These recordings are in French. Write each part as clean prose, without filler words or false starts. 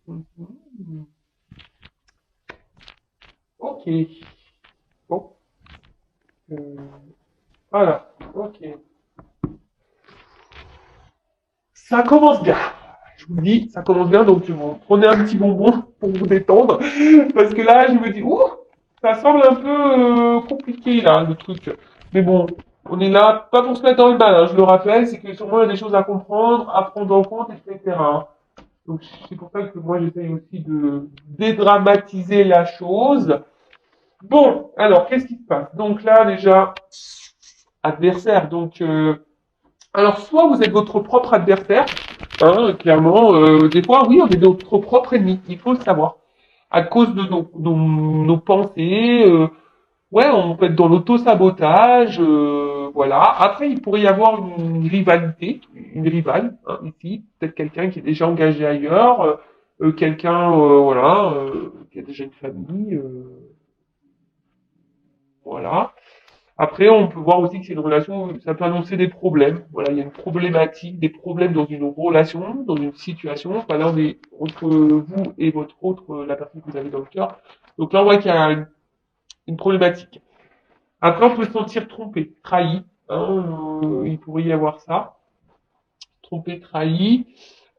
Mhm. Ok. Bon. Euh, voilà. Ok. Ça commence bien. Je vous dis, ça commence bien, donc vous prenez un petit bonbon pour vous détendre. Parce que là, je me dis, ouh, ça semble un peu compliqué, là, le truc. Mais bon, on est là, pas pour se mettre dans le mal, hein, je le rappelle, c'est que sûrement il y a des choses à comprendre, à prendre en compte, etc. Donc c'est pour ça que moi j'essaye aussi de dédramatiser la chose. Bon, alors qu'est-ce qui se passe? Donc là déjà, adversaire. Donc alors soit vous êtes votre propre adversaire, hein, clairement, des fois oui on est notre propre ennemi, il faut le savoir. À cause de nos pensées, ouais, on peut être dans l'auto-sabotage, voilà. Après, il pourrait y avoir une rivalité, une rivale, hein, ici, peut-être quelqu'un qui est déjà engagé ailleurs, quelqu'un, voilà, qui a déjà une famille, voilà. Après, on peut voir aussi que c'est une relation, ça peut annoncer des problèmes. Voilà, il y a une problématique, des problèmes dans une relation, dans une situation. Enfin, là, on est entre vous et votre autre, la personne que vous avez dans le cœur. Donc là, on voit qu'il y a une problématique. Après, on peut se sentir trompé, trahi. Hein, il pourrait y avoir ça. Trompé, trahi.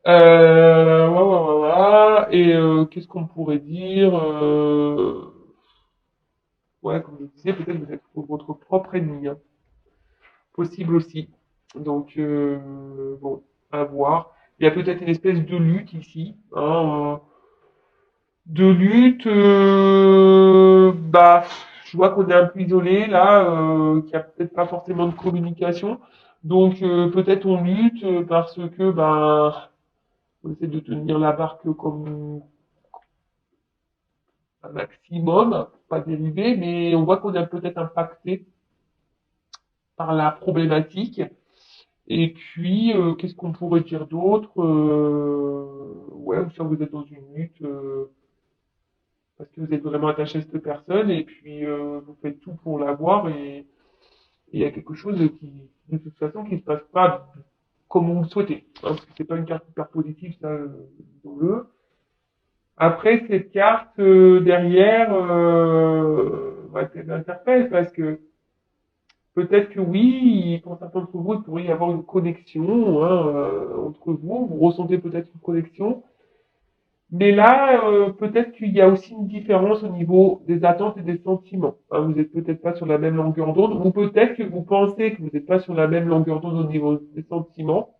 Ouais, ouais, ouais, ouais. Et qu'est-ce qu'on pourrait dire ouais, comme je disais, peut-être vous êtes votre propre ennemi. Hein. Possible aussi. Donc, bon, à voir. Il y a peut-être une espèce de lutte ici. Hein, de lutte, bah, je vois qu'on est un peu isolé là, qu'il n'y a peut-être pas forcément de communication. Donc peut-être on lutte parce que bah, on essaie de tenir la barque comme un maximum, pas dériver, mais on voit qu'on est peut-être impacté par la problématique. Et puis, qu'est-ce qu'on pourrait dire d'autre ouais, ou si vous êtes dans une lutte, parce que vous êtes vraiment attaché à cette personne, et puis vous faites tout pour l'avoir, et il y a quelque chose qui, de toute façon, qui ne se passe pas comme vous le souhaitez. Hein, parce que c'est pas une carte hyper positive, ça, disons-le. Après, cette carte, derrière, bah, elle m'interpelle, parce que peut-être que oui, pour certains d'entre vous, il pourrait y avoir une connexion hein, entre vous. Vous ressentez peut-être une connexion. Mais là, peut-être qu'il y a aussi une différence au niveau des attentes et des sentiments. Hein, vous n'êtes peut-être pas sur la même longueur d'onde, ou peut-être que vous pensez que vous n'êtes pas sur la même longueur d'onde au niveau des sentiments.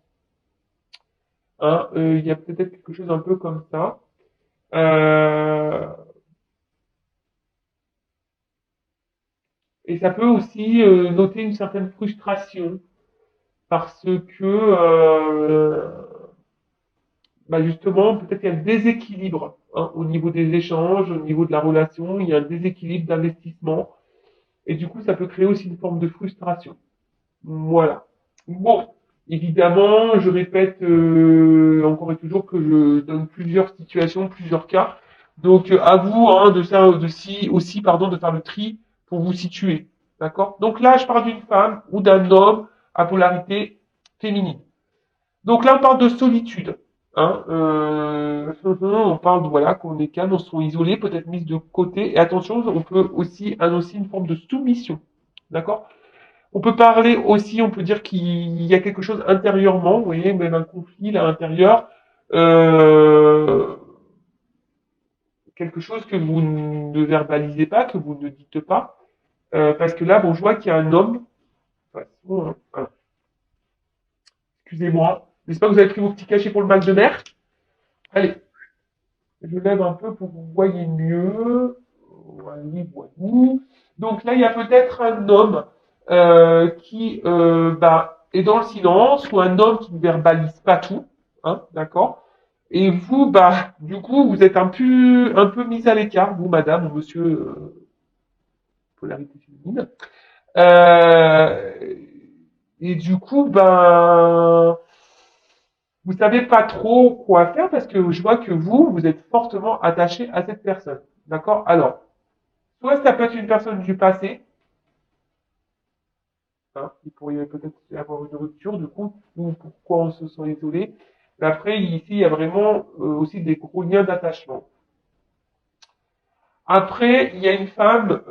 Hein, il y a peut-être quelque chose un peu comme ça. Euh, et ça peut aussi noter une certaine frustration parce que bah justement, peut-être qu'il y a un déséquilibre hein, au niveau des échanges, au niveau de la relation, il y a un déséquilibre d'investissement. Et du coup, ça peut créer aussi une forme de frustration. Voilà. Bon, évidemment, je répète encore et toujours que je donne plusieurs situations, plusieurs cas. Donc, à vous hein, de faire de si, aussi pardon, de faire le tri pour vous situer. D'accord. Donc là, je parle d'une femme ou d'un homme à polarité féminine. Donc là, on parle de solitude. Hein, on parle de, voilà qu'on est calme, on se sent isolé, peut-être mis de côté. Et attention, on peut aussi annoncer une forme de soumission. D'accord. On peut parler aussi, on peut dire qu'il y a quelque chose intérieurement, vous voyez, même un conflit là, intérieur, euh, quelque chose que vous ne verbalisez pas, que vous ne dites pas, parce que là, bon, je vois qu'il y a un homme, ouais, bon, hein, excusez-moi, j'espère que vous avez pris vos petits cachets pour le mal de mer. Allez, je lève un peu pour que vous voyez mieux. Voilà, voilà. Donc là, il y a peut-être un homme qui bah, est dans le silence ou un homme qui ne verbalise pas tout, hein, d'accord. Et vous, bah, du coup, vous êtes un peu mis à l'écart, vous, madame ou monsieur, polarité féminine. Euh, et du coup, ben, vous savez pas trop quoi faire parce que je vois que vous êtes fortement attaché à cette personne. D'accord. Alors, soit ça peut être une personne du passé, hein, il pourrait peut-être y avoir une rupture, du coup, ou pourquoi on se sent isolé. Mais après, ici, il y a vraiment aussi des gros liens d'attachement. Après, il y a une femme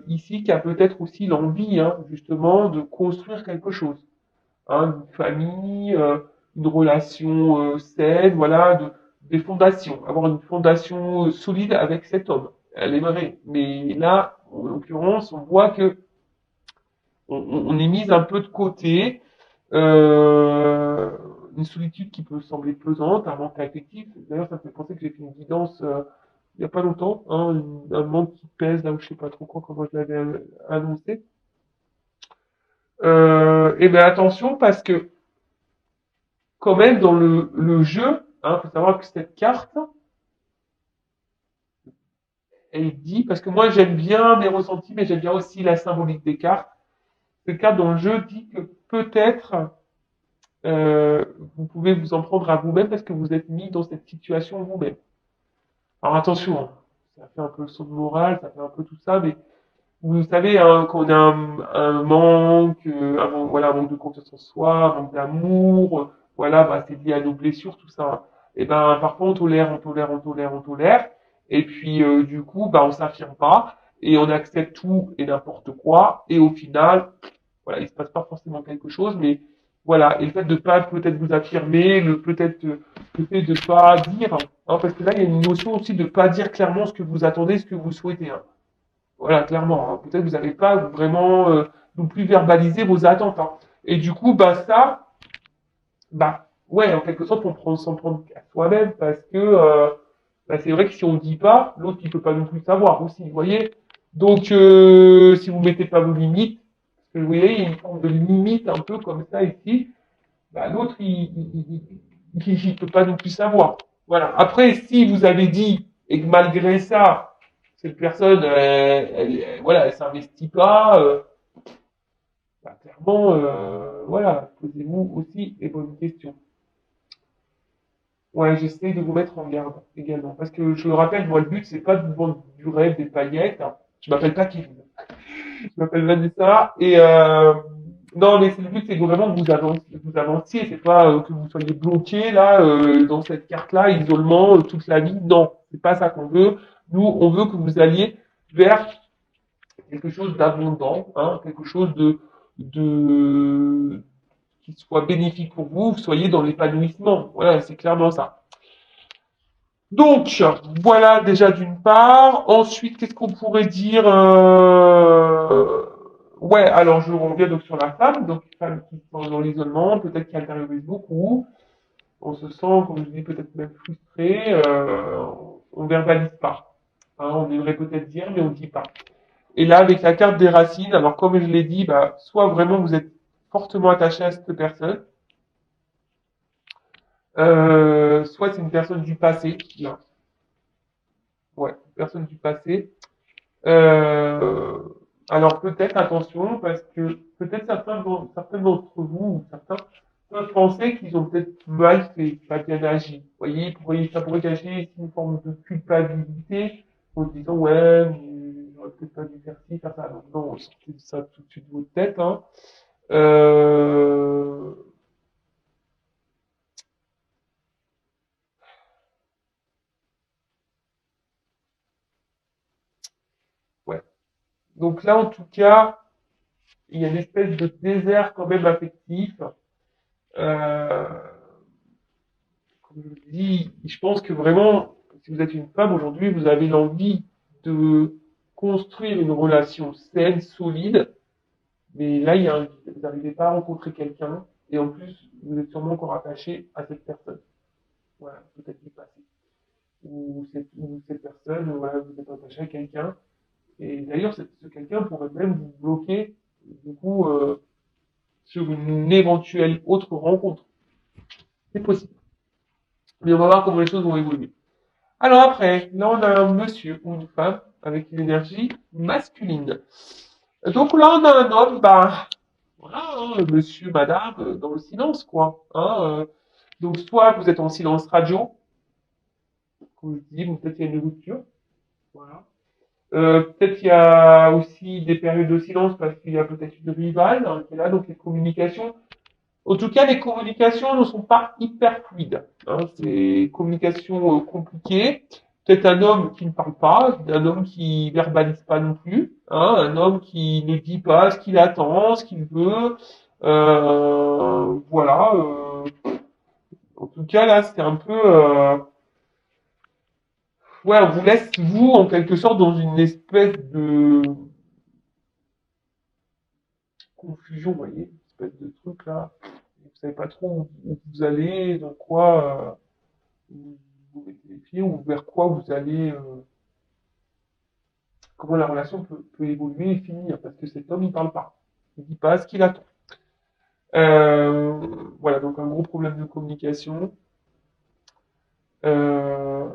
ici qui a peut-être aussi l'envie, hein, justement, de construire quelque chose, hein, une famille, une relation saine, voilà, des fondations, avoir une fondation solide avec cet homme. Elle aimerait, mais là, en l'occurrence, on voit que on est mise un peu de côté, euh, une solitude qui peut sembler pesante, un manque affectif. D'ailleurs, ça me fait penser que j'ai fait une guidance il y a pas longtemps, hein, un manque qui pèse là où je sais pas trop quoi, comment je l'avais annoncé. Et ben attention parce que quand même dans le jeu, hein, faut savoir que cette carte, elle dit, parce que moi j'aime bien mes ressentis, mais j'aime bien aussi la symbolique des cartes. Cette carte dans le jeu dit que peut-être euh, vous pouvez vous en prendre à vous-même parce que vous êtes mis dans cette situation vous-même. Alors attention, hein, ça fait un peu le saut de morale, ça fait un peu tout ça, mais vous savez, hein, quand on a un manque, voilà, un manque de confiance en soi, un manque d'amour, voilà, bah, c'est lié à nos blessures, tout ça. Et ben, parfois, on tolère. Et puis, du coup, bah, on s'affirme pas et on accepte tout et n'importe quoi. Et au final, voilà, il se passe pas forcément quelque chose, mais voilà. Et le fait de pas peut-être vous affirmer, le fait de pas dire, hein, parce que là, il y a une notion aussi de pas dire clairement ce que vous attendez, ce que vous souhaitez, hein. Voilà, clairement, hein. Peut-être que vous n'avez pas vraiment non plus verbalisé vos attentes, hein. Et du coup, bah ça, bah ouais, en quelque sorte, on prend s'en prendre à soi-même parce que bah, c'est vrai que si on ne dit pas, l'autre il peut pas non plus savoir aussi, vous voyez. Donc si vous mettez pas vos limites, parce que vous voyez, il y a une forme de limite un peu comme ça ici, bah l'autre il peut pas non plus savoir. Voilà. Après, si vous avez dit et que malgré ça cette personne, voilà, elle s'investit pas. Bah, clairement, voilà, posez-vous aussi les bonnes questions. Ouais, j'essaie de vous mettre en garde également, parce que je le rappelle, moi, le but, c'est pas de vous vendre du rêve, des paillettes, hein. Je m'appelle pas Kevin, je m'appelle Vanessa, et non, mais c'est le but, c'est vraiment que vous avanciez, c'est pas que vous soyez bloqué là dans cette carte-là, isolement toute la vie. Non, c'est pas ça qu'on veut. Nous, on veut que vous alliez vers quelque chose d'abondant, hein, quelque chose de qui soit bénéfique pour vous, soyez dans l'épanouissement. Voilà, c'est clairement ça. Donc, voilà déjà d'une part. Ensuite, qu'est-ce qu'on pourrait dire Ouais, alors je reviens donc sur la femme, donc une femme qui se sent dans l'isolement, peut-être qui intériorise beaucoup, on se sent, comme je dis, peut-être même frustré, on verbalise pas. Hein, on aimerait peut-être dire, mais on ne dit pas. Et là, avec la carte des racines, alors comme je l'ai dit, bah, soit vraiment vous êtes fortement attaché à cette personne, soit c'est une personne du passé. Non. Ouais, une personne du passé. Euh, alors peut-être attention, parce que peut-être certains d'entre vous, ou certains, peuvent penser qu'ils ont peut-être mal fait, pas bien agi. Vous voyez, ça pourrait cacher une forme de culpabilité en se disant ouais, mais j'aurais peut-être pas dû faire ci, faire ça. Donc non, sortez de ça tout de suite de votre tête, hein. Euh, ouais. Donc là, en tout cas, il y a une espèce de désert quand même affectif. Euh, comme je vous dis, je pense que vraiment, si vous êtes une femme aujourd'hui, vous avez l'envie de construire une relation saine, solide, mais là, vous n'arrivez pas à rencontrer quelqu'un, et en plus, vous êtes sûrement encore attaché à cette personne. Voilà, peut-être du passé. Ou cette personne, voilà, vous êtes attaché à quelqu'un, et d'ailleurs, ce quelqu'un pourrait même vous bloquer, du coup, sur une éventuelle autre rencontre. C'est possible. Mais on va voir comment les choses vont évoluer. Alors après, là on a un monsieur ou une femme avec une énergie masculine. Donc là on a un homme, bah voilà, hein, monsieur, madame, dans le silence quoi. Hein, donc soit vous êtes en silence radio, comme je dis, peut-être il y a une rupture, voilà. Peut-être il y a aussi des périodes de silence parce qu'il y a peut-être une rivale hein, qui est là, donc les communications. En tout cas, les communications ne sont pas hyper fluides. Hein. C'est une communication compliquée. Peut-être un homme qui ne parle pas, un homme qui verbalise pas non plus, hein, un homme qui ne dit pas ce qu'il attend, ce qu'il veut. Voilà. En tout cas, là, c'est un peu... ouais, on vous laisse, vous, en quelque sorte, dans une espèce de confusion, vous voyez, une espèce de truc, là. Vous savez pas trop où vous allez, dans quoi... vous mettez les pieds ou vers quoi vous allez, comment la relation peut évoluer et finir, parce que cet homme, il parle pas. Il dit pas ce qu'il attend. Voilà, donc un gros problème de communication. Euh,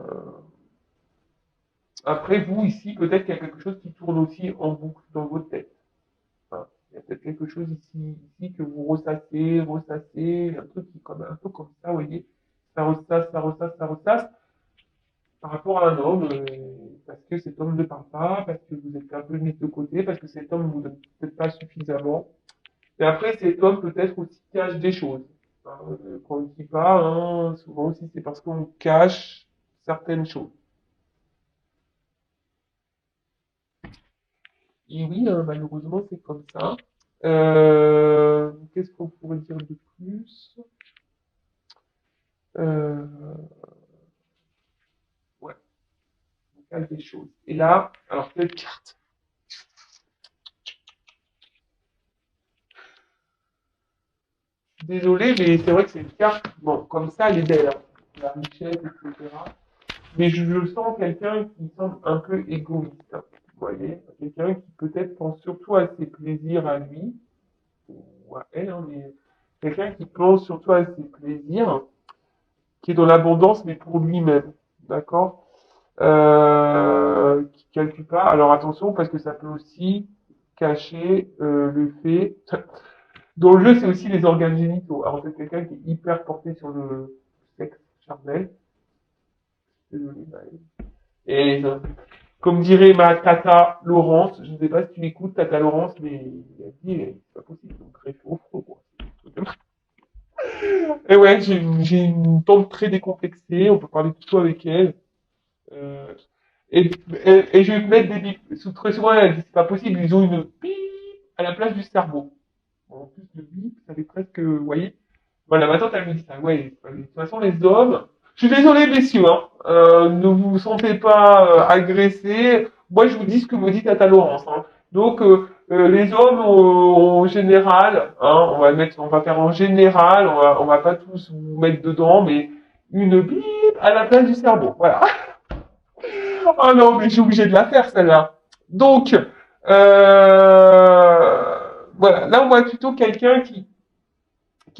Après, vous, ici, peut-être qu'il y a quelque chose qui tourne aussi en boucle dans votre tête. Enfin, il y a peut-être quelque chose ici que vous ressassez, un truc qui est comme, un peu comme ça, vous voyez. Ça ressasse, ça ressasse, ça ressasse. Par rapport à un homme, parce que cet homme ne parle pas, parce que vous êtes un peu mis de côté, parce que cet homme ne vous donne peut-être pas suffisamment. Et après, cet homme peut-être aussi cache des choses. Hein, quand on ne dit pas, hein, souvent aussi c'est parce qu'on cache certaines choses. Et oui, hein, malheureusement, c'est comme ça. Qu'est-ce qu'on pourrait dire de plus? euh, ouais, on cache des choses. Et là, alors cette carte. Désolé, mais c'est vrai que cette carte, bon, comme ça, elle est belle, hein. La richesse, etc. Mais je sens quelqu'un qui semble un peu égoïste. Hein. Vous voyez, quelqu'un qui peut-être pense surtout à ses plaisirs à lui, ou à elle, hein, mais quelqu'un qui pense surtout à ses plaisirs, qui est dans l'abondance, mais pour lui-même. D'accord? Qui calcule pas. Alors attention, parce que ça peut aussi cacher le fait. Dans le jeu, c'est aussi les organes génitaux. Alors c'est quelqu'un qui est hyper porté sur le sexe charnel. Et comme dirait ma tata Laurence, je ne sais pas si tu écoutes tata Laurence, mais elle a dit, c'est pas possible, donc reste au fond, quoi. Et ouais, j'ai une tante très décomplexée, on peut parler de tout avec elle. Euh, et, et je vais te mettre des bips. Très souvent, elle dit, c'est pas possible, ils ont une bip à la place du cerveau. Bon, en plus, le bip, ça fait presque, vous voyez. Voilà, ma tante, elle me dit ça. Ouais, de toute façon, les hommes, je suis désolé, messieurs, hein, ne vous sentez pas agressés. Moi, je vous dis ce que me dit Tata Laurence. Hein. Donc, les hommes, en général, hein, on va faire en général, on va pas tous vous mettre dedans, mais une bip à la place du cerveau. Voilà. Oh non, mais j'ai obligé de la faire, celle-là. Donc, voilà. Là, on voit plutôt quelqu'un qui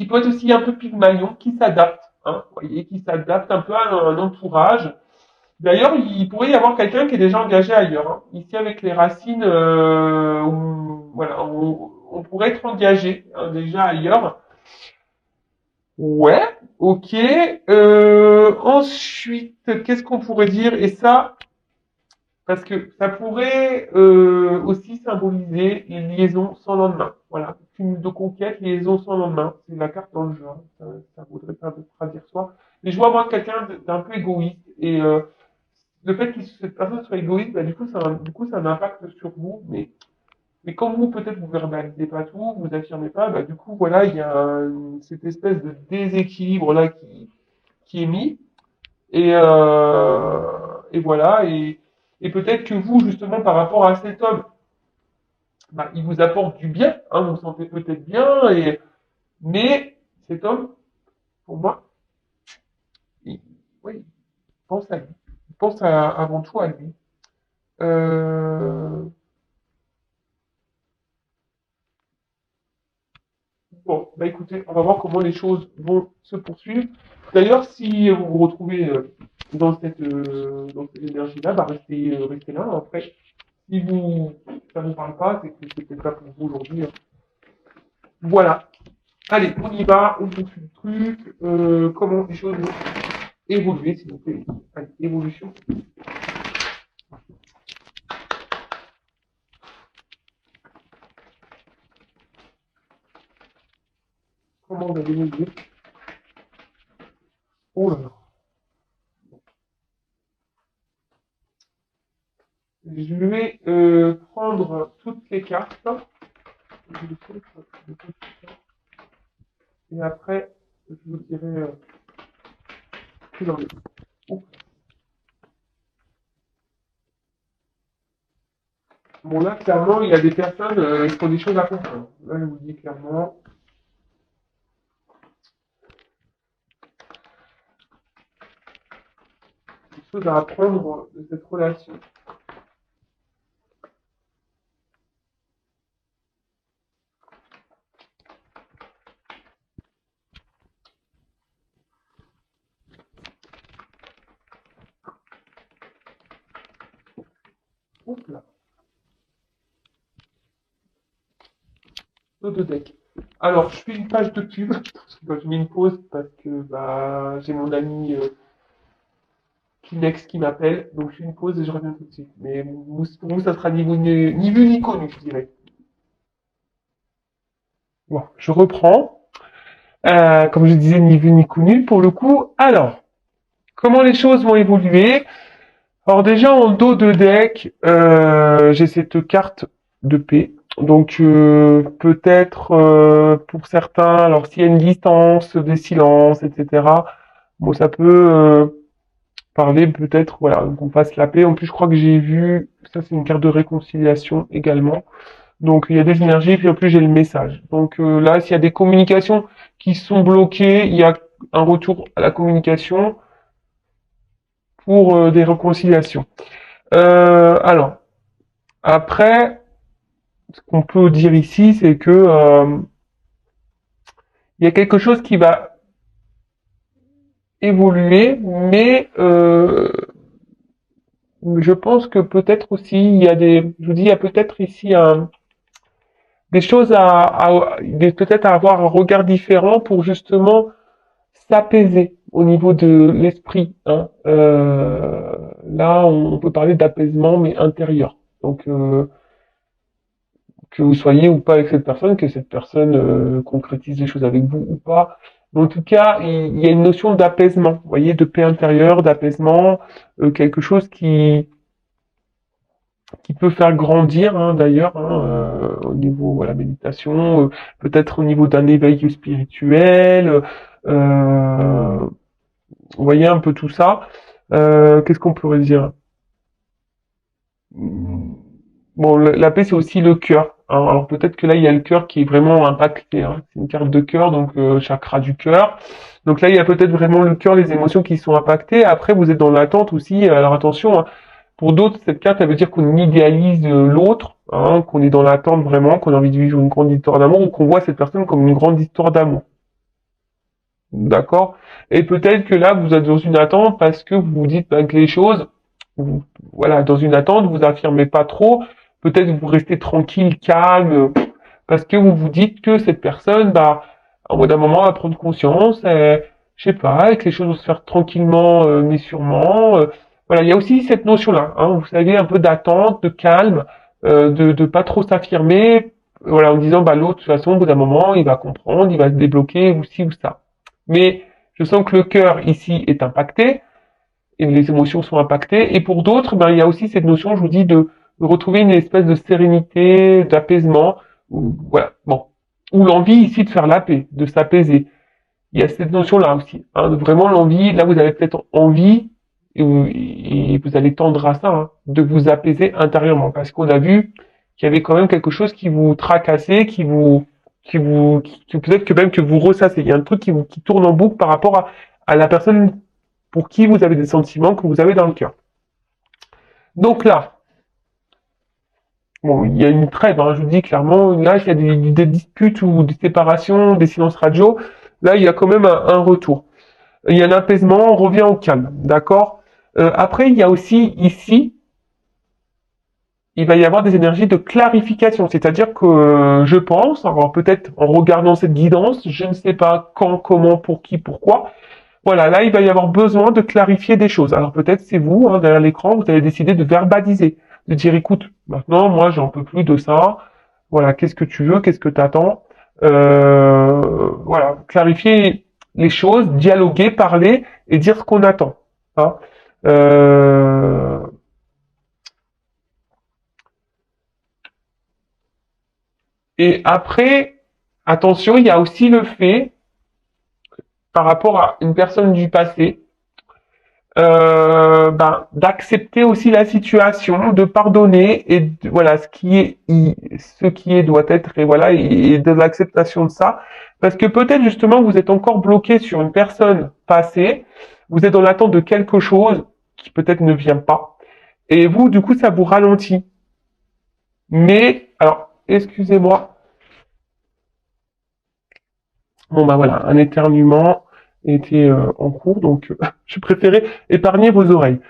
peut être aussi un peu pygmalion, qui s'adapte, hein, vous voyez, qui s'adapte un peu à un entourage. D'ailleurs, il pourrait y avoir quelqu'un qui est déjà engagé ailleurs. Hein. Ici, avec les racines, voilà, on pourrait être engagé hein, déjà ailleurs. Ouais, ok. Ensuite, qu'est-ce qu'on pourrait dire? Et ça, parce que ça pourrait aussi symboliser les liaisons sans lendemain. Voilà, film de conquête, liaison sans lendemain. C'est la carte dans le jeu. Hein. Ça voudrait pas traduire soi. Mais je vois moi quelqu'un d'un peu égoïste. Et le fait que cette personne soit égoïste, bah, du coup, ça a un impact sur vous. Mais comme vous, peut-être, vous verbalisez pas tout, vous affirmez pas, bah, du coup, voilà, il y a cette espèce de déséquilibre là qui est mis. Et voilà. Et peut-être que vous, justement, par rapport à cet homme, bah, il vous apporte du bien, hein, vous vous sentez peut-être bien, mais cet homme, pour moi, il, oui, il pense à lui. Il pense avant tout à lui. Euh, bon, bah écoutez, on va voir comment les choses vont se poursuivre. D'ailleurs, si vous vous retrouvez dans cette énergie-là, bah restez là. Après, si ça vous parle pas, c'est que c'est peut-être pas pour vous aujourd'hui. Hein. Voilà. Allez, on y va, on poursuit le truc. Comment les choses vont évoluer, s'il vous plaît. Allez, évolution. Comment comment vous allez m'aider. Oh là là. Je vais prendre toutes les cartes. Et après, je vous dirai plus en est. Oh. Bon, là, clairement, il y a des personnes qui ont des choses à comprendre. Là, je vous dis clairement. Des choses à apprendre de cette relation. Oups là. Deux decks. Alors, je fais une page de pub. Je mets une pause parce que bah, j'ai mon ami Kinex qui m'appelle. Donc, je fais une pause et je reviens tout de suite. Mais pour vous, ça sera ni vu ni connu, je dirais. Bon, je reprends. Comme je disais, ni vu ni connu pour le coup. Alors, comment les choses vont évoluer? Alors déjà, en dos de deck, j'ai cette carte de paix. Donc peut-être pour certains, alors s'il y a une distance, des silences, etc. Bon, ça peut parler peut-être, voilà, qu'on fasse la paix. En plus, je crois que j'ai vu, ça c'est une carte de réconciliation également. Donc il y a des énergies, puis en plus j'ai le message. Donc là, s'il y a des communications qui sont bloquées, il y a un retour à la communication pour des réconciliations. Alors, après, ce qu'on peut dire ici, c'est que il y a quelque chose qui va évoluer, mais je pense que peut-être aussi il y a je vous dis, il y a peut-être ici des choses peut-être à avoir un regard différent pour justement s'apaiser au niveau de l'esprit. Hein. Là, on peut parler d'apaisement, mais intérieur. Donc, que vous soyez ou pas avec cette personne, que cette personne concrétise les choses avec vous ou pas. Mais en tout cas, il y a une notion d'apaisement, vous voyez, de paix intérieure, d'apaisement, quelque chose qui peut faire grandir, hein, d'ailleurs, hein, au niveau voilà méditation, peut-être au niveau d'un éveil spirituel. Vous voyez un peu tout ça. Qu'est-ce qu'on pourrait dire? Bon, la paix, c'est aussi le cœur. Hein. Alors peut-être que là, il y a le cœur qui est vraiment impacté. Hein. C'est une carte de cœur, donc chakra du cœur. Donc là, il y a peut-être vraiment le cœur, les émotions qui sont impactées. Après, vous êtes dans l'attente aussi. Alors attention, hein. Pour d'autres, cette carte, elle veut dire qu'on idéalise l'autre, hein, qu'on est dans l'attente vraiment, qu'on a envie de vivre une grande histoire d'amour, ou qu'on voit cette personne comme une grande histoire d'amour. D'accord? Et peut-être que là, vous êtes dans une attente parce que vous vous dites ben, que les choses, voilà, dans une attente, vous affirmez pas trop, peut-être vous restez tranquille, calme, parce que vous vous dites que cette personne, bah, au bout d'un moment, va prendre conscience, je sais pas, et que les choses vont se faire tranquillement, mais sûrement. Voilà, il y a aussi cette notion-là, hein, vous savez, un peu d'attente, de calme, de pas trop s'affirmer, voilà, en disant, bah, l'autre, de toute façon, au bout d'un moment, il va comprendre, il va se débloquer, ou ci ou ça. Mais je sens que le cœur ici est impacté, et les émotions sont impactées. Et pour d'autres, ben, il y a aussi cette notion, je vous dis, de retrouver une espèce de sérénité, d'apaisement, voilà, bon, ou l'envie ici de faire la paix, de s'apaiser. Il y a cette notion-là aussi, hein, vraiment l'envie. Là, vous avez peut-être envie, et vous allez tendre à ça, hein, de vous apaiser intérieurement, parce qu'on a vu qu'il y avait quand même quelque chose qui vous tracassait, qui peut-être que même que vous ressassez. Il y a un truc qui tourne en boucle par rapport à la personne pour qui vous avez des sentiments que vous avez dans le cœur. Donc là, bon, il y a une trêve, hein, je vous dis clairement, là, il y a des disputes ou des séparations, des silences radio, là, il y a quand même un retour. Il y a un apaisement, on revient au calme, d'accord. Après, il y a aussi ici, il va y avoir des énergies de clarification, c'est-à-dire que je pense, alors peut-être en regardant cette guidance, je ne sais pas quand, comment, pour qui, pourquoi, voilà, là, il va y avoir besoin de clarifier des choses. Alors peut-être c'est vous, hein, derrière l'écran, vous avez décidé de verbaliser, de dire, écoute, maintenant, moi, j'en peux plus de ça. Voilà, qu'est-ce que tu veux, qu'est-ce que tu attends, Voilà, clarifier les choses, dialoguer, parler et dire ce qu'on attend. Hein. Euh, et après, attention, il y a aussi le fait, par rapport à une personne du passé, d'accepter aussi la situation, de pardonner et voilà ce qui est doit être et voilà et de l'acceptation de ça parce que peut-être justement vous êtes encore bloqué sur une personne passée, vous êtes dans l'attente de quelque chose qui peut-être ne vient pas et vous du coup ça vous ralentit. Mais alors excusez-moi, bon bah voilà un éternuement était en cours donc je préférais épargner vos oreilles.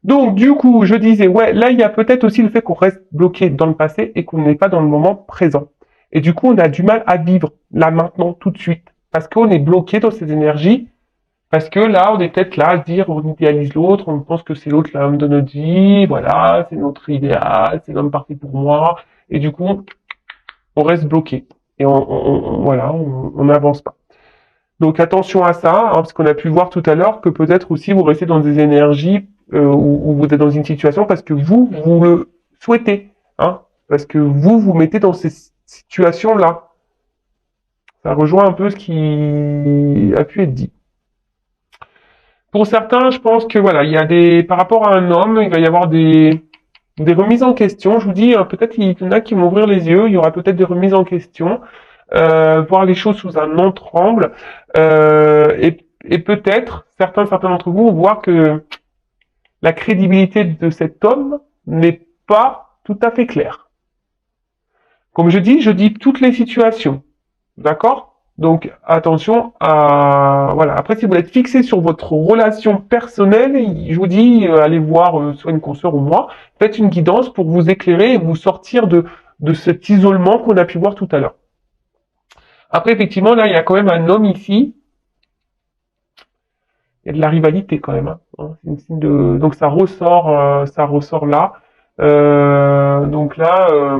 Donc, du coup, je disais, ouais, là, il y a peut-être aussi le fait qu'on reste bloqué dans le passé et qu'on n'est pas dans le moment présent. Et du coup, on a du mal à vivre là, maintenant, tout de suite. Parce qu'on est bloqué dans ces énergies. Parce que là, on est peut-être là à se dire, on idéalise l'autre, on pense que c'est l'autre l'homme de notre vie, voilà, c'est notre idéal, c'est l'homme parfait pour moi. Et du coup, on reste bloqué. Et voilà, on n'avance pas. Donc attention à ça, hein, parce qu'on a pu voir tout à l'heure que peut-être aussi vous restez dans des énergies où vous êtes dans une situation parce que vous le souhaitez, hein, parce que vous mettez dans ces situations-là. Ça rejoint un peu ce qui a pu être dit. Pour certains, je pense que voilà, il y a par rapport à un homme, il va y avoir des remises en question. Je vous dis, peut-être il y en a qui vont ouvrir les yeux. Il y aura peut-être des remises en question, voir les choses sous un autre angle, et peut-être certains d'entre vous vont voir que la crédibilité de cet homme n'est pas tout à fait claire. Comme je dis toutes les situations, d'accord? Donc attention à voilà. Après, si vous êtes fixé sur votre relation personnelle, je vous dis allez voir soit une consoeur ou moi, faites une guidance pour vous éclairer et vous sortir de cet isolement qu'on a pu voir tout à l'heure. Après, effectivement, là, il y a quand même un homme ici. Il y a de la rivalité quand même. Hein. C'est une signe de... Donc ça ressort là. Donc là,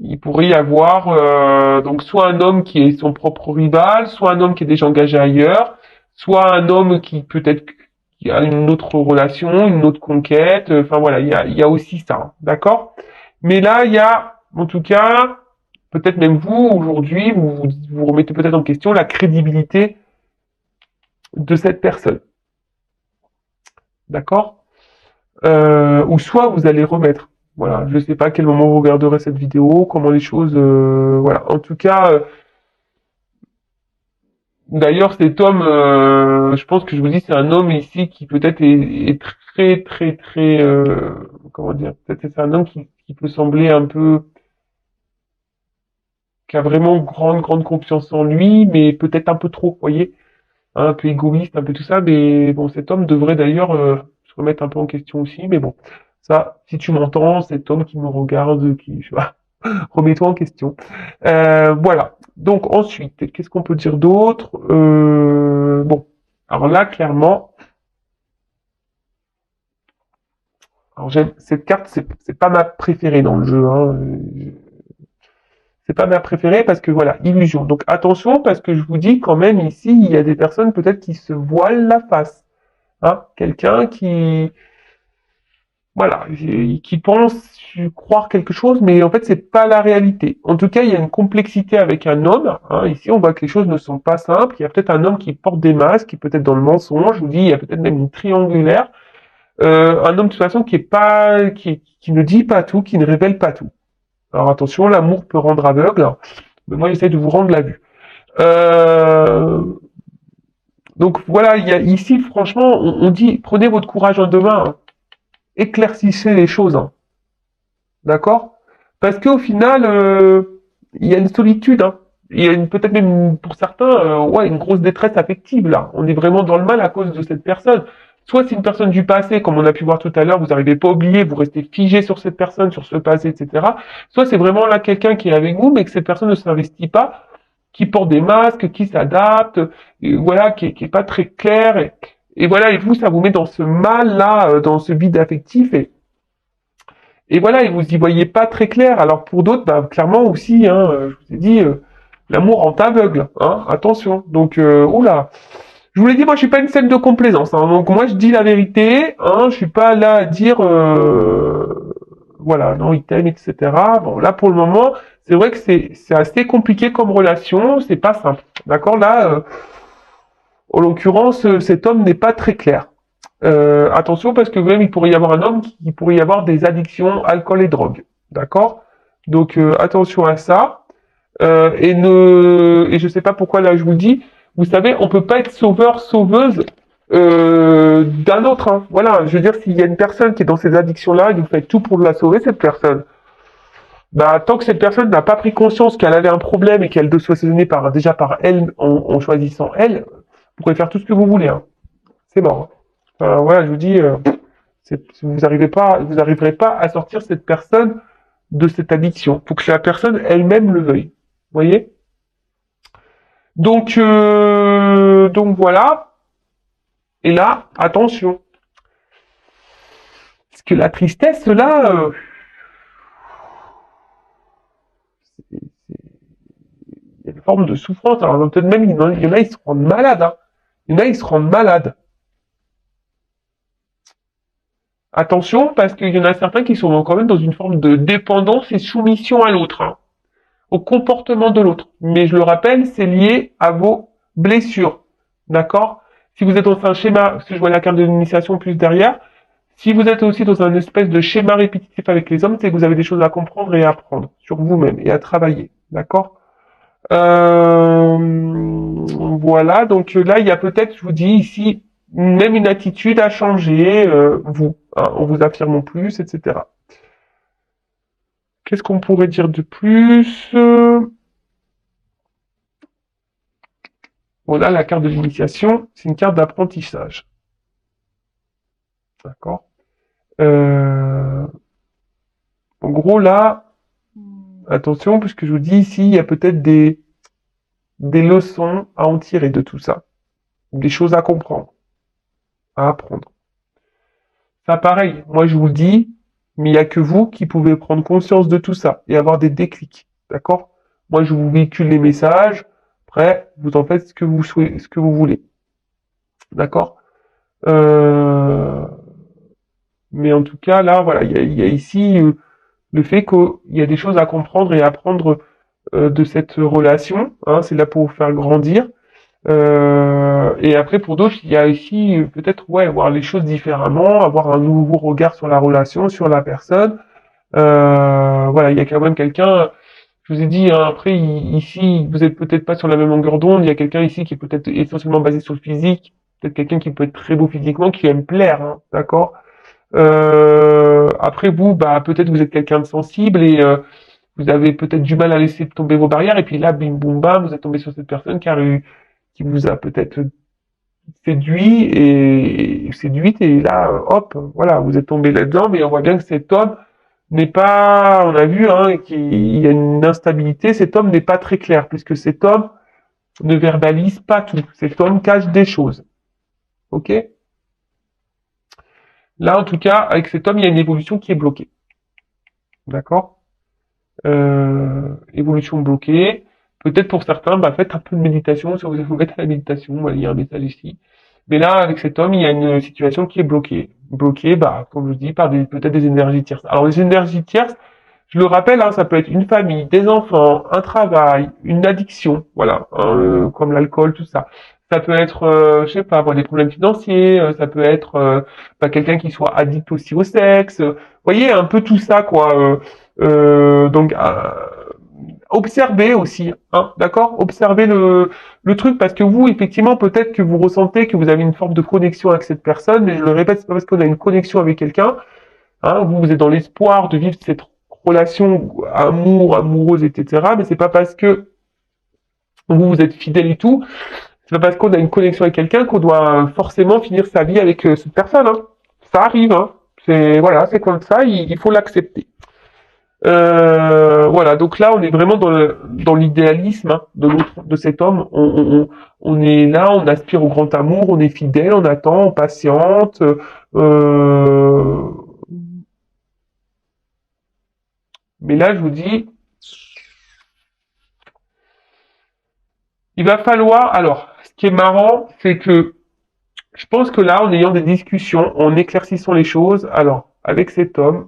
il pourrait y avoir donc soit un homme qui est son propre rival, soit un homme qui est déjà engagé ailleurs, soit un homme qui peut-être qui a une autre relation, une autre conquête. Enfin voilà, il y a aussi ça, hein, d'accord. Mais là, il y a, en tout cas, peut-être même vous aujourd'hui, vous remettez peut-être en question la crédibilité de cette personne, d'accord. Ou soit vous allez remettre. Voilà, je ne sais pas à quel moment vous regarderez cette vidéo, comment les choses, voilà. En tout cas, d'ailleurs, cet homme, je pense que je vous dis, c'est un homme ici qui peut-être est très, très, très, comment dire, peut-être c'est un homme qui peut sembler un peu, qui a vraiment grande, grande confiance en lui, mais peut-être un peu trop, vous voyez, hein, un peu égoïste, un peu tout ça, mais bon, cet homme devrait d'ailleurs se remettre un peu en question aussi, mais bon, ça, si tu m'entends, cet homme qui me regarde, qui, je sais pas, remets-toi en question. Voilà. Donc ensuite, qu'est-ce qu'on peut dire d'autre bon, alors là, clairement, alors j'aime cette carte, c'est pas ma préférée dans le jeu. Hein. C'est pas ma préférée parce que voilà, illusion. Donc attention parce que je vous dis quand même ici, il y a des personnes peut-être qui se voilent la face. Hein. Quelqu'un qui voilà, qui pense croire quelque chose, mais en fait, c'est pas la réalité. En tout cas, il y a une complexité avec un homme. Hein. Ici, on voit que les choses ne sont pas simples. Il y a peut-être un homme qui porte des masques, qui peut être dans le mensonge. Je vous dis, il y a peut-être même une triangulaire. Un homme de toute façon qui est pas, qui ne dit pas tout, qui ne révèle pas tout. Alors attention, l'amour peut rendre aveugle. Mais moi, j'essaie de vous rendre la vue. Euh, donc voilà, il y a ici, franchement, on dit, prenez votre courage en deux mains. Hein. Éclaircissez les choses. Hein. D'accord? Parce qu'au final, il y a une solitude, hein. Il y a peut-être même pour certains, ouais, une grosse détresse affective là. On est vraiment dans le mal à cause de cette personne. Soit c'est une personne du passé, comme on a pu voir tout à l'heure, vous n'arrivez pas à oublier, vous restez figé sur cette personne, sur ce passé, etc. Soit c'est vraiment là quelqu'un qui est avec vous, mais que cette personne ne s'investit pas, qui porte des masques, qui s'adapte, voilà, qui est pas très clair. Et voilà, et vous, ça vous met dans ce mal là, dans ce vide affectif. Et voilà, et vous y voyez pas très clair. Alors pour d'autres, bah, clairement aussi, hein, je vous ai dit, L'amour rend aveugle, hein, attention. Donc, oula. Je vous l'ai dit, moi, je suis pas une scène de complaisance, hein, donc moi, je dis la vérité, hein, je suis pas là à dire, voilà, non, il t'aime, etc. Bon, là, pour le moment, c'est vrai que c'est assez compliqué comme relation, c'est pas simple, d'accord? Là, en l'occurrence, cet homme n'est pas très clair. Attention parce que même il pourrait y avoir un homme qui pourrait y avoir des addictions, alcool et drogue, d'accord? Donc attention à ça. Et je sais pas pourquoi là je vous le dis. Vous savez, on peut pas être sauveur, sauveuse d'un autre. Hein. Voilà, je veux dire, s'il y a une personne qui est dans ces addictions-là, et que vous faites tout pour la sauver, cette personne. Bah, tant que cette personne n'a pas pris conscience qu'elle avait un problème et qu'elle doit se soigner déjà par elle, en choisissant elle, vous pouvez faire tout ce que vous voulez. Hein. C'est mort. Hein. Enfin, voilà, je vous dis, vous arriverez pas à sortir cette personne de cette addiction. Faut que la personne elle-même le veuille. Vous voyez? Donc voilà. Et là, attention. Parce que la tristesse, là, il y a une forme de souffrance. Alors peut-être même, il y en a, ils se rendent malades. Hein. Il y en a, ils se rendent malades. Attention, parce qu'il y en a certains qui sont quand même dans une forme de dépendance et soumission à l'autre. Hein. Au comportement de l'autre. Mais je le rappelle, c'est lié à vos blessures. D'accord? Si vous êtes dans un schéma, parce que je vois la carte de l'initiation plus derrière, si vous êtes aussi dans un espèce de schéma répétitif avec les hommes, c'est que vous avez des choses à comprendre et à apprendre sur vous-même et à travailler. D'accord? Voilà, donc là, il y a peut-être, je vous dis ici, même une attitude à changer, vous, hein, en vous affirmant plus, etc. Qu'est-ce qu'on pourrait dire de plus? Voilà, la carte de l'initiation, c'est une carte d'apprentissage. D'accord. En gros, là, attention, puisque je vous dis ici, il y a peut-être des leçons à en tirer de tout ça. Des choses à comprendre, à apprendre. Ça, pareil, moi je vous le dis, mais il n'y a que vous qui pouvez prendre conscience de tout ça et avoir des déclics. D'accord. Moi, je vous véhicule les messages. Après, vous en faites ce que vous souhaitez, ce que vous voulez. D'accord. Mais en tout cas, là, voilà, il y a ici le fait qu'il y a des choses à comprendre et à apprendre de cette relation. Hein, c'est là pour vous faire grandir. Et après, pour d'autres, il y a ici peut-être ouais, voir les choses différemment, avoir un nouveau regard sur la relation, sur la personne. Voilà, il y a quand même quelqu'un. Je vous ai dit, hein, après, ici, vous êtes peut-être pas sur la même longueur d'onde. Il y a quelqu'un ici qui est peut-être essentiellement basé sur le physique. Peut-être quelqu'un qui peut être très beau physiquement, qui aime plaire, hein, d'accord. Après vous, bah peut-être vous êtes quelqu'un de sensible et vous avez peut-être du mal à laisser tomber vos barrières et puis là, bim boum bam, vous êtes tombé sur cette personne qui vous a peut-être séduite et là, hop, voilà, vous êtes tombé là-dedans, mais on voit bien que cet homme n'est pas, on a vu, hein, qu'il y a une instabilité. Cet homme n'est pas très clair puisque cet homme ne verbalise pas tout. Cet homme cache des choses. Ok? Là, en tout cas, avec cet homme, il y a une évolution qui est bloquée. D'accord? Évolution bloquée. Peut-être pour certains, bah, faites un peu de méditation, si vous mettre à la méditation, voilà, il y a un message ici. Mais là, avec cet homme, il y a une situation qui est bloquée. Bloquée, bah, comme je dis, par peut-être des énergies tierces. Alors, les énergies tierces, je le rappelle, hein, ça peut être une famille, des enfants, un travail, une addiction, voilà, hein, comme l'alcool, tout ça. Ça peut être, je sais pas, des problèmes financiers, ça peut être quelqu'un qui soit addict aussi au sexe. Vous voyez, un peu tout ça, quoi. Donc, observez aussi, hein, d'accord? Observez le truc parce que vous, effectivement, peut-être que vous ressentez que vous avez une forme de connexion avec cette personne, mais je le répète, c'est pas parce qu'on a une connexion avec quelqu'un, hein, vous êtes dans l'espoir de vivre cette relation amoureuse, etc. Mais c'est pas parce que vous êtes fidèle et tout, c'est pas parce qu'on a une connexion avec quelqu'un qu'on doit forcément finir sa vie avec cette personne. Hein. Ça arrive, hein. C'est voilà, c'est comme ça, il faut l'accepter. Voilà, donc là, on est vraiment dans l'idéalisme hein, de l'autre, de cet homme. On est là, on aspire au grand amour, on est fidèle, on attend, on patiente. Mais là, je vous dis, Il va falloir, alors, ce qui est marrant, c'est que je pense que là, en ayant des discussions, en éclaircissant les choses, alors, avec cet homme,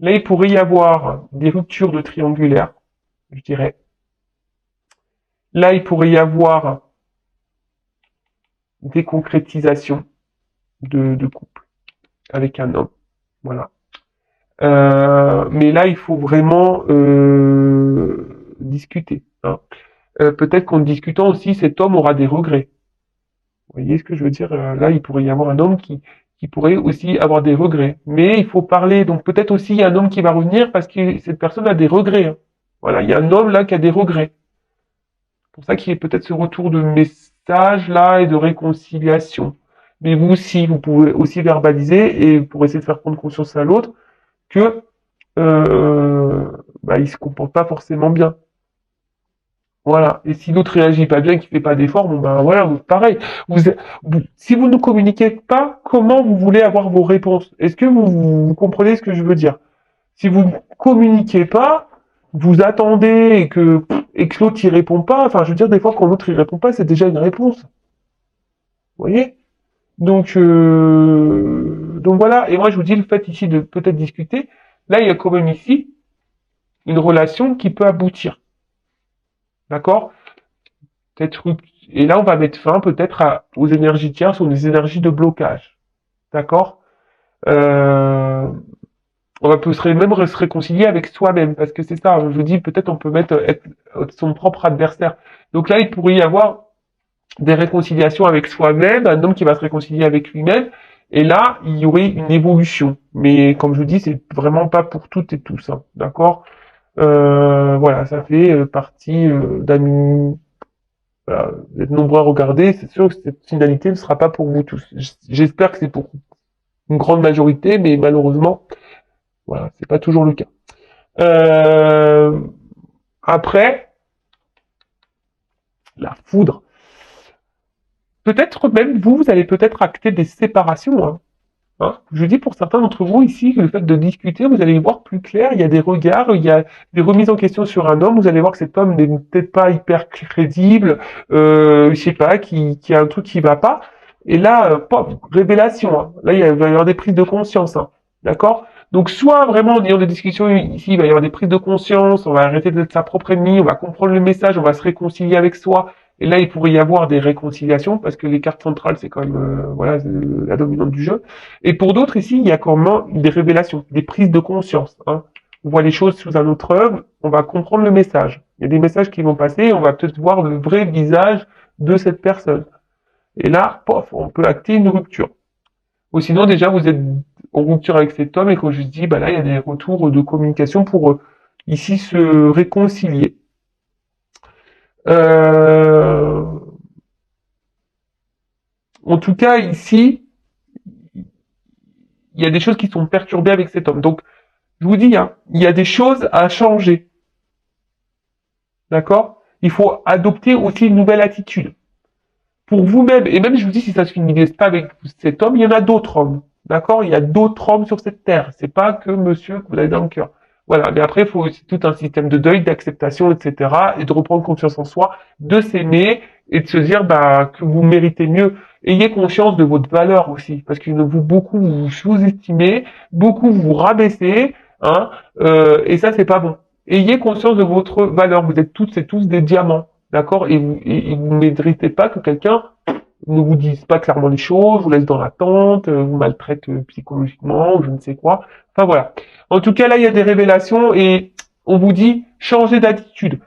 là, il pourrait y avoir des ruptures de triangulaire, je dirais. Là, il pourrait y avoir des concrétisations de couple avec un homme. Voilà. Mais là, il faut vraiment discuter. Hein. Peut-être qu'en discutant aussi, cet homme aura des regrets. Vous voyez ce que je veux dire? Là, il pourrait y avoir un homme qui pourrait aussi avoir des regrets. Mais il faut parler. Donc peut-être aussi il y a un homme qui va revenir parce que cette personne a des regrets. Hein. Voilà, il y a un homme là qui a des regrets. C'est pour ça qu'il y a peut-être ce retour de message là et de réconciliation. Mais vous aussi, vous pouvez aussi verbaliser et pour essayer de faire prendre conscience à l'autre que il se comporte pas forcément bien. Voilà. Et si l'autre réagit pas bien, qu'il fait pas d'efforts, bon ben voilà, pareil. Si vous ne communiquez pas, comment vous voulez avoir vos réponses? Est-ce que vous comprenez ce que je veux dire? Si vous ne communiquez pas, vous attendez et que l'autre y répond pas. Enfin, je veux dire, des fois, quand l'autre y répond pas, c'est déjà une réponse. Vous voyez? Donc voilà. Et moi, je vous dis le fait ici de peut-être discuter. Là, il y a quand même ici une relation qui peut aboutir. D'accord? Peut-être, et là, on va mettre fin peut-être aux énergies tierces ou aux énergies de blocage. D'accord? euh, on peut même se réconcilier avec soi-même, parce que c'est ça, je vous dis, peut-être on peut être son propre adversaire. Donc là, il pourrait y avoir des réconciliations avec soi-même, un homme qui va se réconcilier avec lui-même, et là, il y aurait une évolution. Mais comme je vous dis, c'est vraiment pas pour toutes et tous, hein, d'accord? Voilà, ça fait partie d'amis. Voilà, vous êtes nombreux à regarder, c'est sûr que cette finalité ne sera pas pour vous tous. J'espère que c'est pour une grande majorité, mais malheureusement, voilà, c'est pas toujours le cas. Euh, Après, la foudre. Peut-être même vous allez peut-être acter des séparations. Hein. Hein, je dis pour certains d'entre vous ici que le fait de discuter, vous allez y voir plus clair. Il y a des regards, il y a des remises en question sur un homme. Vous allez voir que cet homme n'est peut-être pas hyper crédible, je sais pas, qui a un truc qui va pas. Et là, révélation. Hein. Là, il va y avoir des prises de conscience. Hein. D'accord? Donc, soit vraiment en ayant des discussions ici, il va y avoir des prises de conscience. On va arrêter d'être sa propre ennemie. On va comprendre le message. On va se réconcilier avec soi. Et là, il pourrait y avoir des réconciliations parce que les cartes centrales, c'est quand même voilà la dominante du jeu. Et pour d'autres ici, il y a quand même des révélations, des prises de conscience. Hein. On voit les choses sous un autre œuvre, on va comprendre le message. Il y a des messages qui vont passer, on va peut-être voir le vrai visage de cette personne. Et là, pof, on peut acter une rupture. Ou sinon, déjà, vous êtes en rupture avec cet homme et quand je dis, bah là, il y a des retours de communication pour ici se réconcilier. Euh... En tout cas, ici, il y a des choses qui sont perturbées avec cet homme. Donc, je vous dis, hein, il y a des choses à changer. D'accord? Il faut adopter aussi une nouvelle attitude. Pour vous-même, et même je vous dis, si ça se finit pas avec cet homme, il y en a d'autres hommes. D'accord? Il y a d'autres hommes sur cette terre. C'est pas que monsieur que vous avez dans le cœur. Voilà. Mais après, il faut aussi tout un système de deuil, d'acceptation, etc. Et de reprendre confiance en soi, de s'aimer et de se dire que vous méritez mieux. Ayez conscience de votre valeur aussi. Parce que beaucoup vous sous-estimez, beaucoup vous rabaissez, hein, et ça, c'est pas bon. Ayez conscience de votre valeur. Vous êtes toutes et tous des diamants. D'accord? Et vous ne méritez pas que quelqu'un ne vous dise pas clairement les choses, vous laisse dans l'attente, vous maltraite psychologiquement, ou je ne sais quoi. Enfin voilà. En tout cas, là, il y a des révélations et on vous dit changez d'attitude.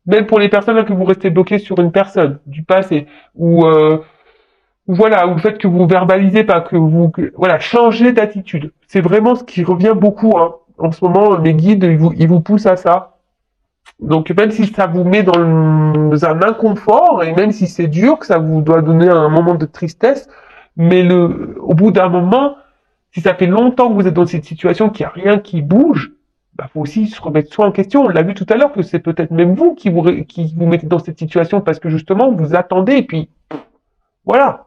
Même pour les personnes là, que vous restez bloqués sur une personne du passé, ou voilà, ou le fait que vous verbalisez pas, voilà, changez d'attitude. C'est vraiment ce qui revient beaucoup. Hein. En ce moment, les guides, ils vous poussent à ça. Donc même si ça vous met dans un inconfort, et même si c'est dur, que ça vous doit donner un moment de tristesse, mais au bout d'un moment, si ça fait longtemps que vous êtes dans cette situation, qu'il n'y a rien qui bouge, faut aussi se remettre soi en question. On l'a vu tout à l'heure que c'est peut-être même vous qui vous mettez dans cette situation parce que justement vous attendez et puis voilà.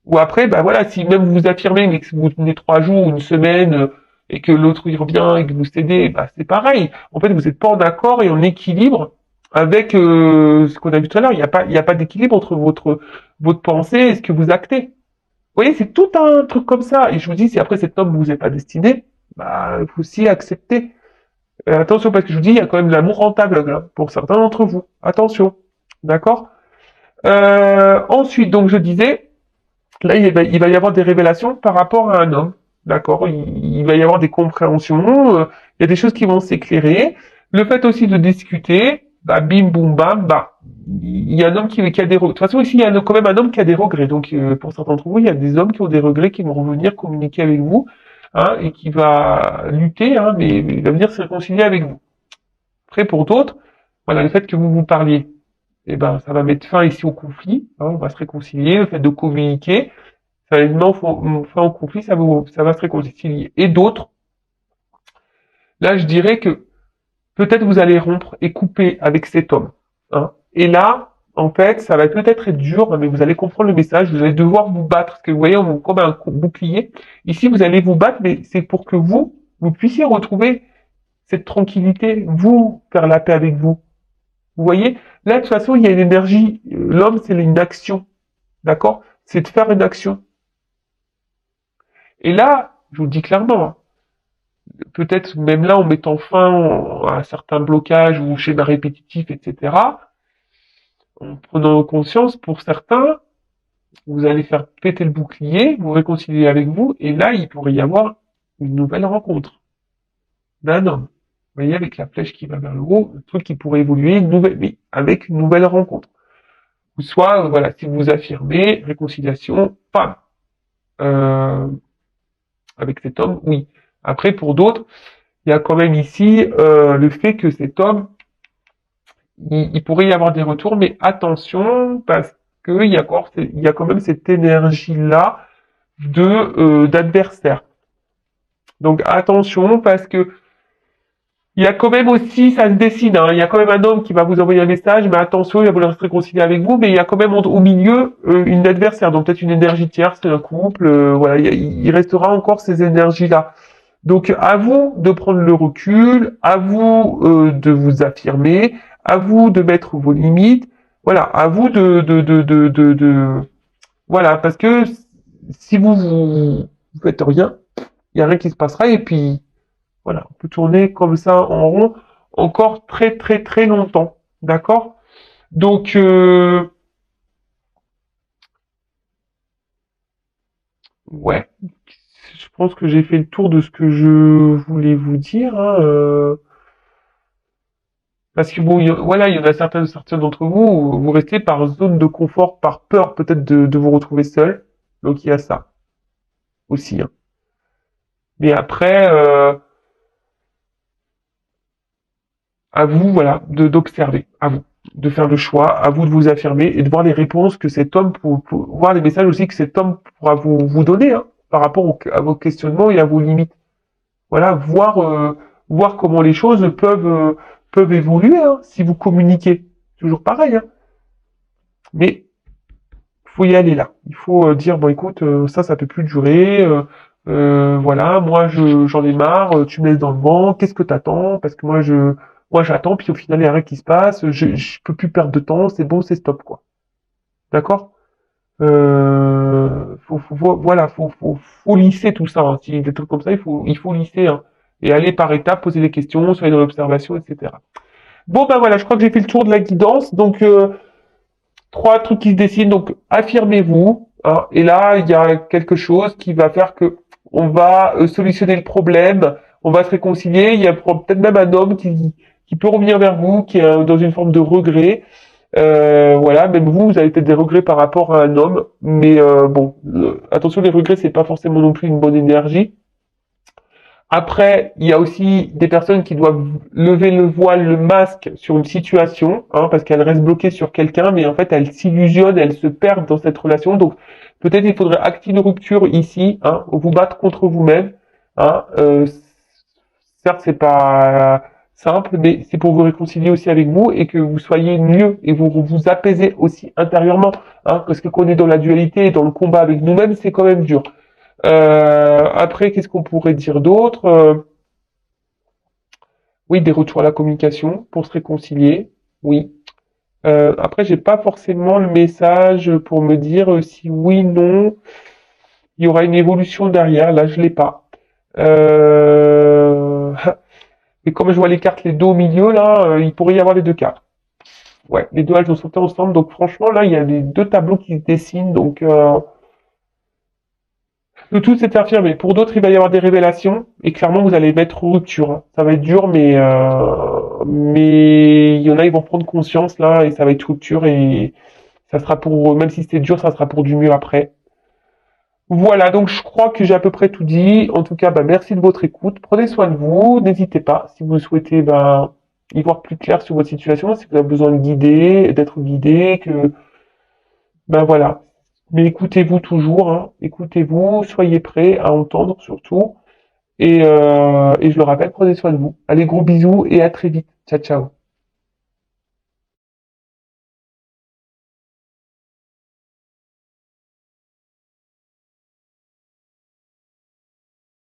Ou après, voilà, si même vous affirmez mais que vous tenez 3 jours, une semaine, et que l'autre il revient et que vous cédez, bah c'est pareil. En fait, vous n'êtes pas en accord et en équilibre avec ce qu'on a vu tout à l'heure. Il y a pas d'équilibre entre votre pensée et ce que vous actez. Vous voyez, c'est tout un truc comme ça. Et je vous dis, si après cet homme vous est pas destiné, bah il faut aussi accepter. Attention, parce que je vous dis, il y a quand même de l'amour rentable là, pour certains d'entre vous. Attention, d'accord. Ensuite, donc je disais, là il va y avoir des révélations par rapport à un homme. D'accord, il va y avoir des compréhensions, il y a des choses qui vont s'éclairer. Le fait aussi de discuter, bah bim boum bam, bah il y a un homme qui a des regrets. De toute façon ici il y a quand même un homme qui a des regrets. Donc pour certains d'entre vous, il y a des hommes qui ont des regrets qui vont revenir communiquer avec vous, hein, et qui va lutter, hein, mais il va venir se réconcilier avec vous. Après pour d'autres, voilà, le fait que vous vous parliez, eh ben ça va mettre fin ici au conflit, hein, on va se réconcilier, le fait de communiquer. Ça va mettre fin au conflit, ça va se réconcilier. Et d'autres, là, je dirais que peut-être vous allez rompre et couper avec cet homme. Hein. Et là, en fait, ça va peut-être être dur, mais vous allez comprendre le message, vous allez devoir vous battre, parce que vous voyez, on comme un bouclier. Ici, vous allez vous battre, mais c'est pour que vous puissiez retrouver cette tranquillité, vous, faire la paix avec vous. Vous voyez, là, de toute façon, il y a une énergie. L'homme, c'est une action. D'accord? C'est de faire une action. Et là, je vous le dis clairement, hein, peut-être même là en mettant fin à certains blocages ou schémas répétitifs, etc., en prenant conscience, pour certains, vous allez faire péter le bouclier, vous réconcilier avec vous, et là, il pourrait y avoir une nouvelle rencontre d'un homme. Vous voyez, avec la flèche qui va vers le haut, le truc qui pourrait évoluer, mais avec une nouvelle rencontre. Ou soit, voilà, si vous affirmez, réconciliation, pam, euh, avec cet homme, oui. Après, pour d'autres, il y a quand même ici le fait que cet homme, il pourrait y avoir des retours, mais attention, parce que il y a quand même cette énergie-là d'adversaire. Donc attention, parce que il y a quand même aussi, ça se dessine, hein, il y a quand même un homme qui va vous envoyer un message, mais attention, il va vouloir se réconcilier avec vous, mais il y a quand même au milieu une adversaire, donc peut-être une énergie tierce, un couple, voilà, il restera encore ces énergies-là. Donc à vous de prendre le recul, à vous de vous affirmer, à vous de mettre vos limites, voilà, à vous voilà, parce que si vous faites rien, il y a rien qui se passera et puis voilà, on peut tourner comme ça en rond encore très très très longtemps, d'accord? Donc ouais, je pense que j'ai fait le tour de ce que je voulais vous dire, hein, parce que bon, voilà, il y en a certains d'entre vous, où vous restez par zone de confort, par peur peut-être de vous retrouver seul. Donc il y a ça aussi. Hein. Mais après, à vous, voilà, d'observer, à vous, de faire le choix, à vous de vous affirmer et de voir les réponses que cet homme, pour voir les messages aussi que cet homme pourra vous donner, hein, par rapport à vos questionnements et à vos limites. Voilà, voir comment les choses peuvent évoluer, hein, si vous communiquez. Toujours pareil, hein. Mais faut y aller là. Il faut dire bon écoute ça peut plus durer. Voilà, moi j'en ai marre. Tu me laisses dans le vent. Qu'est-ce que t'attends? Parce que moi j'attends puis au final il y a rien qui se passe. Je peux plus perdre de temps. C'est bon, c'est stop quoi. D'accord? Voilà, faut lisser tout ça. Hein. Si des trucs comme ça, il faut lisser hein. Et aller par étapes, poser des questions, soyez dans l'observation, etc. Bon ben voilà, je crois que j'ai fait le tour de la guidance. Donc trois trucs qui se dessinent. Donc, affirmez-vous. Hein, et là, il y a quelque chose qui va faire que on va solutionner le problème. On va se réconcilier. Il y a peut-être même un homme qui peut revenir vers vous, qui est dans une forme de regret. Voilà, même vous avez peut-être des regrets par rapport à un homme. Mais bon, attention, les regrets, c'est pas forcément non plus une bonne énergie. Après, il y a aussi des personnes qui doivent lever le voile, le masque sur une situation, hein, parce qu'elles restent bloquées sur quelqu'un, mais en fait, elles s'illusionnent, elles se perdent dans cette relation. Donc, peut-être il faudrait acter une rupture ici, hein, vous battre contre vous-même. Hein, certes, c'est pas simple, mais c'est pour vous réconcilier aussi avec vous et que vous soyez mieux et vous apaisez aussi intérieurement. Hein, parce que qu'on est dans la dualité et dans le combat avec nous-mêmes, c'est quand même dur. Après, qu'est-ce qu'on pourrait dire d'autre? Oui, des retours à la communication pour se réconcilier. Oui. Après, j'ai pas forcément le message pour me dire si oui, non, il y aura une évolution derrière. Là, je l'ai pas. Euh... Et comme je vois les cartes, les deux au milieu, là, il pourrait y avoir les deux cartes. Ouais, les deux âges vont sauter ensemble. Donc franchement, là, il y a les deux tableaux qui se dessinent. Donc le tout, c'est affirmé. Pour d'autres, il va y avoir des révélations. Et clairement, vous allez mettre rupture, hein. Ça va être dur, mais il y en a, ils vont prendre conscience, là, et ça va être rupture. Et ça sera pour, même si c'était dur, ça sera pour du mieux après. Voilà, donc je crois que j'ai à peu près tout dit. En tout cas, bah, merci de votre écoute. Prenez soin de vous. N'hésitez pas, si vous souhaitez bah, y voir plus clair sur votre situation, si vous avez besoin de guider, d'être guidé, que ben voilà. Mais écoutez-vous toujours, hein. Écoutez-vous, soyez prêts à entendre surtout. Et je le rappelle, prenez soin de vous. Allez, gros bisous et à très vite. Ciao, ciao.